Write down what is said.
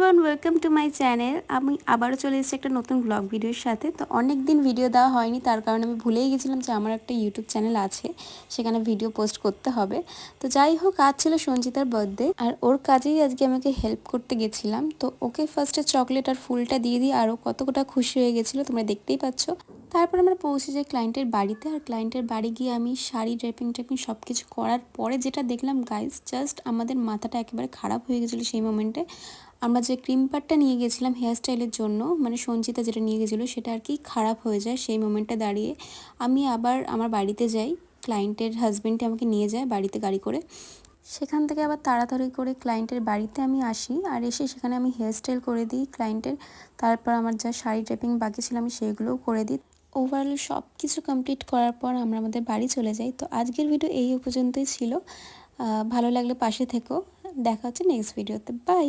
Everyone, welcome to my channel. আমি আবারও চলে এসেছি একটা নতুন ব্লগ ভিডিওর সাথে। তো অনেক দিন ভিডিও দেওয়া হয়নি, তার কারণে আমি ভুলেই গেছিলাম যে আমার একটা ইউটিউব চ্যানেল আছে, সেখানে ভিডিও পোস্ট করতে হবে। তো যাই হোক, আজ ছিল সঞ্চিতার বার্থডে, আর ওর কাজেই আজকে আমাকে হেল্প করতে গেছিলাম। তো ওকে ফার্স্টে চকলেট আর ফুলটা দিয়ে দিই, আর ও কতটা খুশি হয়ে গেছিলো তোমরা দেখতেই পাচ্ছ। তারপর আমরা পৌঁছে যাই ক্লায়েন্টের বাড়িতে, আর ক্লায়েন্টের বাড়ি গিয়ে আমি শাড়ি ড্রেপিং সব কিছু করার পরে যেটা দেখলাম গাইস, জাস্ট আমাদের মাথাটা একেবারে খারাপ হয়ে গেছিলো সেই মোমেন্টে। আমরা যে ক্রিম পাডটা নিয়ে গেছিলাম হেয়ার স্টাইলের জন্য, মানে সঞ্চিতা যেটা নিয়ে গেছিলো সেটা আর কি খারাপ হয়ে যায়। সেই মোমেন্টে দাঁড়িয়ে আমি আবার আমার বাড়িতে যাই, ক্লায়েন্টের হাজব্যান্ডে আমাকে নিয়ে যায় বাড়িতে গাড়ি করে। সেখান থেকে আবার তাড়াতাড়ি করে ক্লায়েন্টের বাড়িতে আমি আসি, আর এসে সেখানে আমি হেয়ার স্টাইল করে দিই ক্লায়েন্টের। তারপর আমার যা শাড়ি ড্রেপিং বাকি ছিল আমি সেগুলোও করে দিই। ওভারঅল সব কিছু কমপ্লিট করার পর আমরা আমাদের বাড়ি চলে যাই। তো আজকের ভিডিও এই পর্যন্তই ছিল। ভালো লাগলে পাশে থেকো। দেখা হচ্ছে নেক্সট ভিডিওতে। বাই।